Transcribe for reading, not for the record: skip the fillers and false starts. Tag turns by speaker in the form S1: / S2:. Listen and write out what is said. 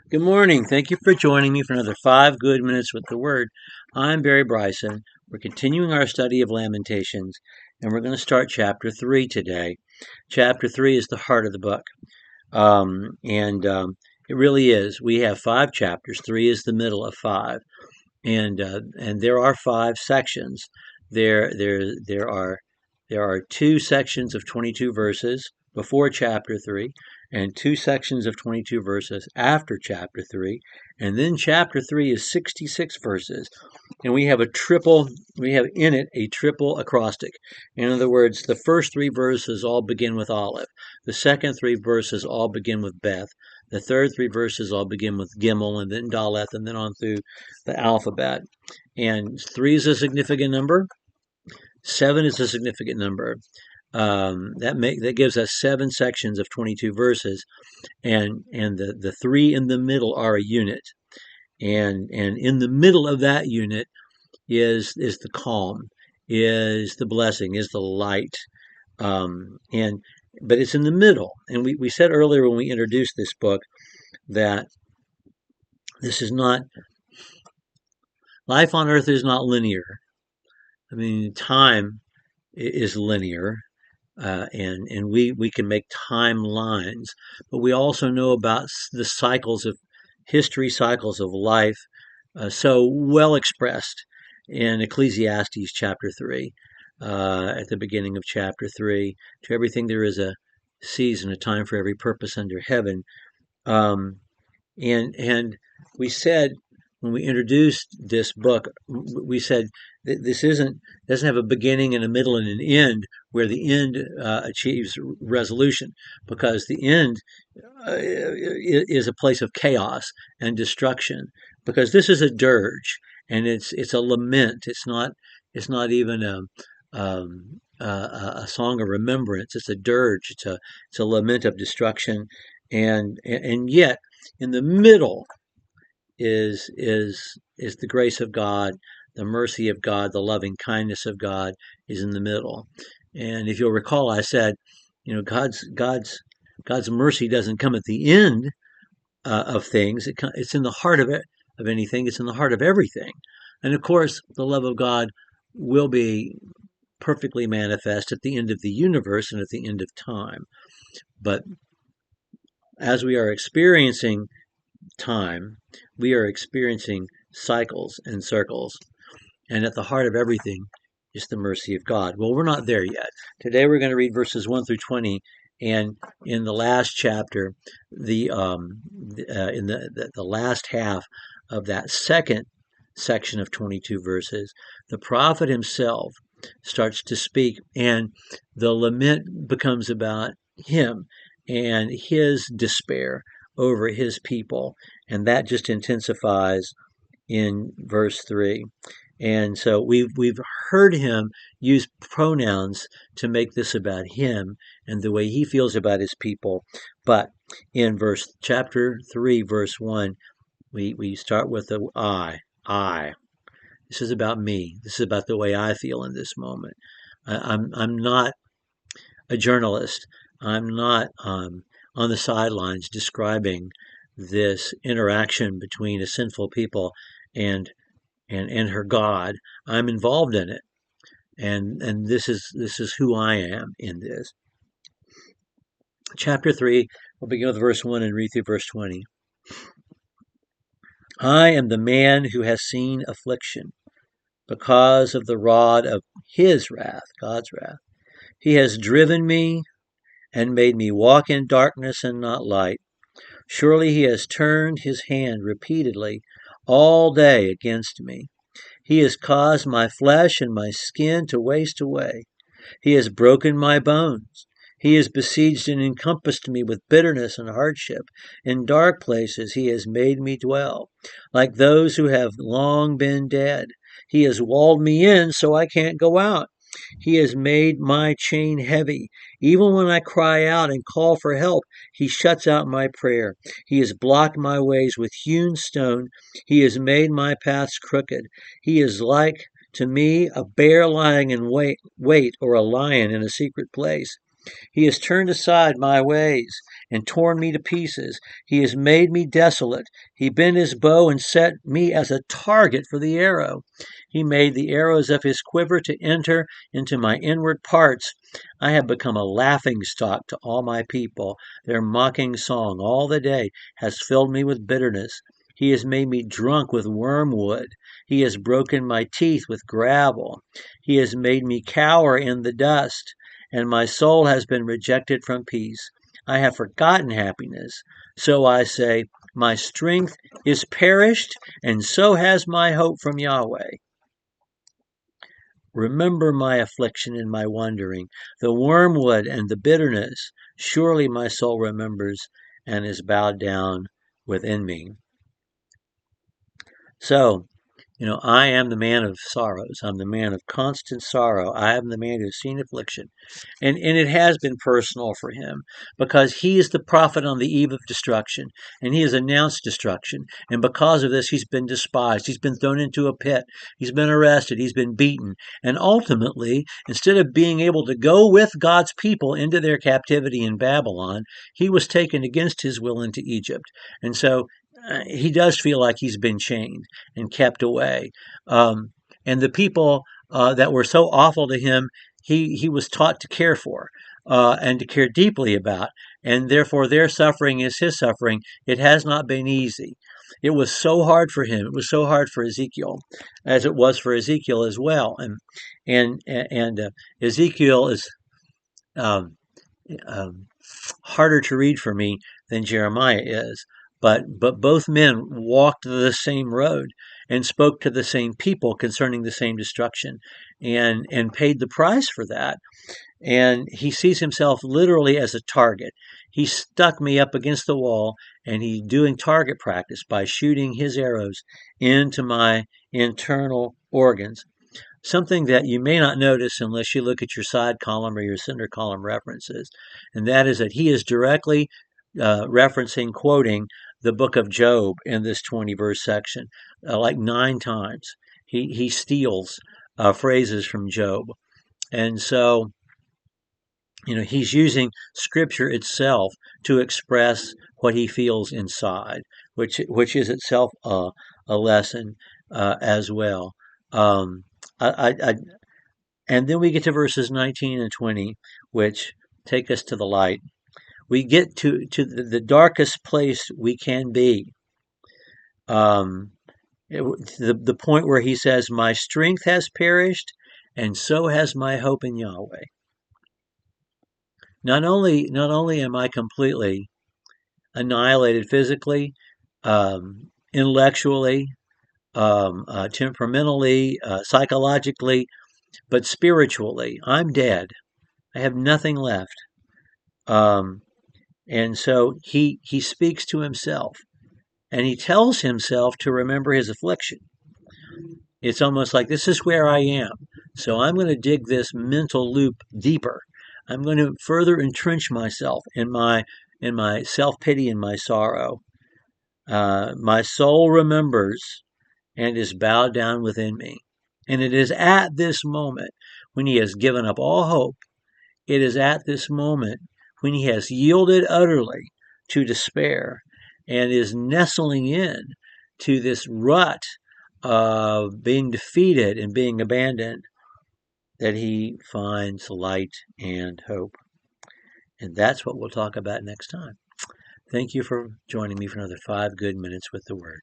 S1: Good morning. Thank you for joining me for another 5 good minutes with the Word. I'm Barry Bryson. We're continuing our study of Lamentations, and we're going to start chapter 3 today. Chapter 3 is the heart of the book, and it really is. We have 5 chapters. 3 is the middle of 5, and there are 5 sections. There are 2 sections of 22 verses before chapter 3, and 2 sections of 22 verses after chapter 3, and then chapter 3 is 66 verses, and we have in it a triple acrostic. In other words, the first 3 verses all begin with Aleph, the second 3 verses all begin with Beth, the third 3 verses all begin with Gimel, and then Daleth, and then on through the alphabet. And 3 is a significant number. 7 is a significant number. That gives us 7 sections of 22 verses, and the 3 in the middle are a unit, and in the middle of that unit is the calm, is the blessing, is the light, and but it's in the middle. And we said earlier when we introduced this book that this is not life on earth is not linear. I mean, time is linear, and we can make timelines, but we also know about the cycles of history, cycles of life, so well expressed in Ecclesiastes chapter 3, at the beginning of chapter 3. To everything there is a season, a time for every purpose under heaven. And we said when we introduced this book, we said that this doesn't have a beginning and a middle and an end where the end achieves resolution, because the end is a place of chaos and destruction. Because this is a dirge, and it's a lament. It's not even a song of remembrance. It's a dirge. It's a lament of destruction, and yet in the middle is the grace of God, the mercy of God, the loving kindness of God is in the middle. And if you'll recall, I said, God's mercy doesn't come at the end of things. It's in the heart of it, of anything. It's in the heart of everything. And of course, the love of God will be perfectly manifest at the end of the universe and at the end of time. But as we are experiencing time, we are experiencing cycles and circles. And at the heart of everything is the mercy of God. Well, we're not there yet. Today we're going to read verses 1 through 20. And in the last chapter, in the last half of that second section of 22 verses, the prophet himself starts to speak, and the lament becomes about him and his despair over his people, and that just intensifies in verse 3. And so we've heard him use pronouns to make this about him and the way he feels about his people. But in chapter 3, verse 1, we start with the I. This is about me. This is about the way I feel in this moment. I'm not a journalist. I'm not on the sidelines describing this interaction between a sinful people and her God. I'm involved in it, and this is who I am in this. Chapter 3, we'll begin with verse 1 and read through verse 20. I am the man who has seen affliction because of the rod of his wrath, God's wrath. He has driven me and made me walk in darkness and not light. Surely he has turned his hand repeatedly all day against me. He has caused my flesh and my skin to waste away. He has broken my bones. He has besieged and encompassed me with bitterness and hardship. In dark places he has made me dwell, like those who have long been dead. He has walled me in so I can't go out. He has made my chain heavy. Even when I cry out and call for help, he shuts out my prayer. He has blocked my ways with hewn stone. He has made my paths crooked. He is like to me a bear lying in wait, or a lion in a secret place. He has turned aside my ways and torn me to pieces. He has made me desolate. He bent his bow and set me as a target for the arrow. He made the arrows of his quiver to enter into my inward parts. I have become a laughing stock to all my people. Their mocking song all the day has filled me with bitterness. He has made me drunk with wormwood. He has broken my teeth with gravel. He has made me cower in the dust, and my soul has been rejected from peace. I have forgotten happiness. So I say, my strength is perished, and so has my hope from Yahweh. Remember my affliction and my wandering, the wormwood and the bitterness. Surely my soul remembers and is bowed down within me. So, I am the man of sorrows. I'm the man of constant sorrow. I am the man who's seen affliction. And it has been personal for him because he is the prophet on the eve of destruction and he has announced destruction. And because of this, he's been despised. He's been thrown into a pit. He's been arrested. He's been beaten. And ultimately, instead of being able to go with God's people into their captivity in Babylon, he was taken against his will into Egypt. And so he does feel like he's been chained and kept away. Um, and the people that were so awful to him, he was taught to care for and to care deeply about. And therefore, their suffering is his suffering. It has not been easy. It was so hard for him. It was so hard for Ezekiel, as it was for Ezekiel as well. And Ezekiel is um, um, harder to read for me than Jeremiah is. But both men walked the same road and spoke to the same people concerning the same destruction and paid the price for that. And he sees himself literally as a target. He stuck me up against the wall and he's doing target practice by shooting his arrows into my internal organs. Something that you may not notice unless you look at your side column or your center column references, and that is that he is directly referencing, quoting the book of Job in this 20 verse section, like 9 times. He steals phrases from Job. And so, he's using scripture itself to express what he feels inside, which is itself a lesson as well. I, and then we get to verses 19 and 20, which take us to the light. We get to the darkest place we can be. The point where he says, my strength has perished, and so has my hope in Yahweh. Not only am I completely annihilated physically, intellectually, temperamentally, psychologically, but spiritually, I'm dead. I have nothing left. And so he speaks to himself, and he tells himself to remember his affliction. It's almost like this is where I am. So I'm going to dig this mental loop deeper. I'm going to further entrench myself in my self-pity and my sorrow. My soul remembers and is bowed down within me. And it is at this moment when he has given up all hope. It is at this moment when he has yielded utterly to despair and is nestling in to this rut of being defeated and being abandoned, that he finds light and hope. And that's what we'll talk about next time. Thank you for joining me for another 5 good minutes with the Word.